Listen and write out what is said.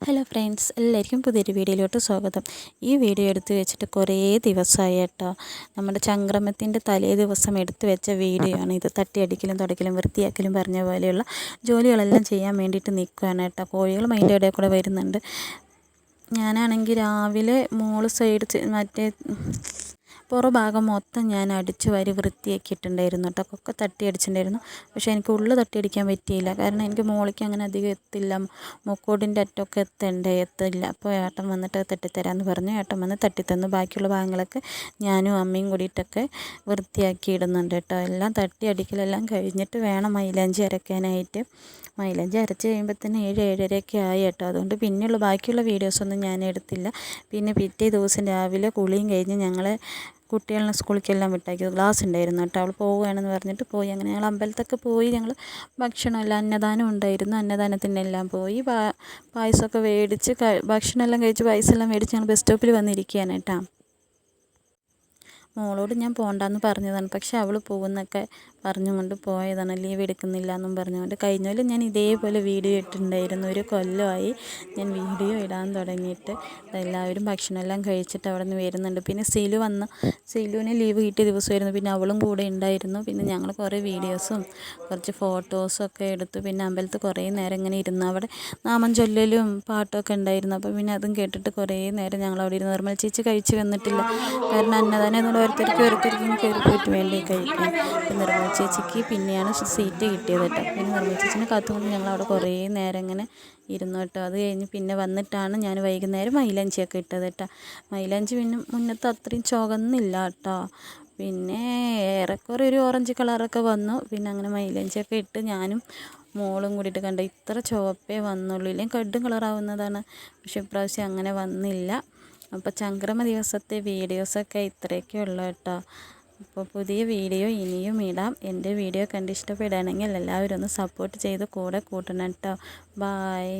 Hello friends, എല്ലാവർക്കും പുതിയൊരു വീഡിയോയിലോട്ട് സ്വാഗതം. ഈ വീഡിയോ എടുത്ത് വെച്ചിട്ട് കുറേ ദിവസമായി കേട്ടോ. നമ്മുടെ സംക്രമത്തിൻ്റെ തലേ ദിവസം എടുത്ത് വെച്ച വീഡിയോ ആണ് ഇത്. തട്ടിയടിക്കലും തുടയ്ക്കലും വൃത്തിയാക്കലും പറഞ്ഞ പോലെയുള്ള ജോലികളെല്ലാം ചെയ്യാൻ വേണ്ടിയിട്ട് നിൽക്കുകയാണ് കേട്ടോ. കോഴികളും അതിൻ്റെ ഇടയിൽ കൂടെ വരുന്നുണ്ട്. ഞാനാണെങ്കിൽ രാവിലെ മോള് സൈഡ് മറ്റേ പുറഭാഗം മൊത്തം ഞാൻ അടിച്ചു വാരി വൃത്തിയാക്കിയിട്ടുണ്ടായിരുന്നു കേട്ടോ. ഒക്കെ തട്ടി അടിച്ചിട്ടുണ്ടായിരുന്നു. പക്ഷേ എനിക്ക് ഉള്ളു തട്ടിയടിക്കാൻ പറ്റിയില്ല. കാരണം എനിക്ക് മോളിക്ക് അങ്ങനെ അധികം എത്തില്ല. മുക്കോടിൻ്റെ അറ്റമൊക്കെ എത്തില്ല. അപ്പോൾ ഏട്ടൻ വന്നിട്ട് തട്ടിത്തരാമെന്ന് പറഞ്ഞു. ഏട്ടൻ വന്ന് തട്ടിത്തന്നു. ബാക്കിയുള്ള ഭാഗങ്ങളൊക്കെ ഞാനും അമ്മയും കൂടിയിട്ടൊക്കെ വൃത്തിയാക്കി ഇടുന്നുണ്ട് കേട്ടോ. എല്ലാം തട്ടി അടിക്കലെല്ലാം കഴിഞ്ഞിട്ട് വേണം മൈലാഞ്ചി അരയ്ക്കാനായിട്ട്. മൈലാഞ്ചി അരച്ച് കഴിയുമ്പോൾ തന്നെ 7-7:30 ആയി കേട്ടോ. അതുകൊണ്ട് പിന്നെയുള്ള ബാക്കിയുള്ള വീഡിയോസൊന്നും ഞാൻ എടുത്തില്ല. പിന്നെ പിറ്റേ ദിവസം രാവിലെ കുളിയും കഴിഞ്ഞ് ഞങ്ങൾ കുട്ടികളെ സ്കൂളിലേക്കെല്ലാം വിട്ടാക്കി. ക്ലാസ് ഉണ്ടായിരുന്നു കേട്ടോ. അവൾ പോവുകയാണെന്ന് പറഞ്ഞിട്ട് പോയി. അങ്ങനെ ഞങ്ങൾ അമ്പലത്തൊക്കെ പോയി. ഞങ്ങൾ ഭക്ഷണമെല്ലാം അന്നദാനം ഉണ്ടായിരുന്നു. അന്നദാനത്തിനെല്ലാം പോയി. പായസമൊക്കെ മേടിച്ച് ഭക്ഷണമെല്ലാം കഴിച്ച് പായസമെല്ലാം മേടിച്ച് ഞങ്ങൾ ബസ് സ്റ്റോപ്പിൽ വന്നിരിക്കുകയാണ് കേട്ടോ. മോളോട് ഞാൻ പോകണ്ടെന്ന് പറഞ്ഞതാണ്. പക്ഷെ അവൾ പോകുന്നൊക്കെ പറഞ്ഞുകൊണ്ട് പോയതാണ്. ലീവ് എടുക്കുന്നില്ല എന്നും പറഞ്ഞുകൊണ്ട്. കഴിഞ്ഞ ഞാൻ ഇതേപോലെ വീഡിയോ ഇട്ടിട്ടുണ്ടായിരുന്നു. ഒരു കൊല്ലമായി ഞാൻ വീഡിയോ ഇടാൻ തുടങ്ങിയിട്ട്. എല്ലാവരും ഭക്ഷണമെല്ലാം കഴിച്ചിട്ട് അവിടെ നിന്ന് വരുന്നുണ്ട്. പിന്നെ സിലുവിന് ലീവ് കിട്ടിയ ദിവസമായിരുന്നു. പിന്നെ അവളും കൂടെ ഉണ്ടായിരുന്നു. പിന്നെ ഞങ്ങൾ കുറേ വീഡിയോസും കുറച്ച് ഫോട്ടോസും ഒക്കെ എടുത്തു. പിന്നെ അമ്പലത്തിൽ കുറേ നേരം ഇങ്ങനെ ഇരുന്നു. അവിടെ നാമം ചൊല്ലലും പാട്ടൊക്കെ ഉണ്ടായിരുന്നു. അപ്പോൾ പിന്നെ അതും കേട്ടിട്ട് കുറേ നേരം ഞങ്ങൾ അവിടെ ഇരുന്ന്. നിർമ്മൽ ചേച്ചി കഴിച്ച് വന്നിട്ടില്ല. കാരണം അന്നദാനം എന്നുള്ള ഓരോരുത്തർക്കും കയറി പോയിട്ട് വേണ്ടി കഴിക്കാൻ. അപ്പം നിർമ്മൽ ചേച്ചിക്ക് പിന്നെയാണ് സീറ്റ് കിട്ടിയത് കേട്ടോ. പിന്നെ നിർമ്മൽ ചേച്ചിനെ കാത്തുകൊണ്ട് ഞങ്ങൾ അവിടെ കുറേ നേരം ഇങ്ങനെ ഇരുന്നു കേട്ടോ. അത് കഴിഞ്ഞ് പിന്നെ വന്നിട്ടാണ് ഞാൻ വൈകുന്നേരം മൈലാഞ്ചിയൊക്കെ ഇട്ടത് കേട്ടോ. മൈലാഞ്ചി പിന്നെ മുന്നത്തെ അത്രയും ചുവന്നില്ല കേട്ടോ. പിന്നെ ഏറെക്കുറെ ഒരു ഓറഞ്ച് കളറൊക്കെ വന്നു. പിന്നെ അങ്ങനെ മൈലാഞ്ചിയൊക്കെ ഇട്ട് ഞാനും മോളും കൂടിയിട്ട് കണ്ട ഇത്ര ചുവപ്പേ വന്നുള്ളൂ. ഇല്ലെങ്കിൽ കടും കളറാവുന്നതാണ്. പക്ഷേ ഇപ്രാവശ്യം അങ്ങനെ വന്നില്ല. അപ്പോൾ സംക്രമ ദിവസത്തെ വീഡിയോസൊക്കെ ഇത്രയൊക്കെ ഉള്ളൂ കേട്ടോ. അപ്പോൾ പുതിയ വീഡിയോ ഇനിയും ഇടാം. എൻ്റെ വീഡിയോ കണ്ട് ഇഷ്ടപ്പെടുകയാണെങ്കിൽ എല്ലാവരും ഒന്ന് സപ്പോർട്ട് ചെയ്ത് കൂടെ കൂട്ടണം കേട്ടോ. ബായ്.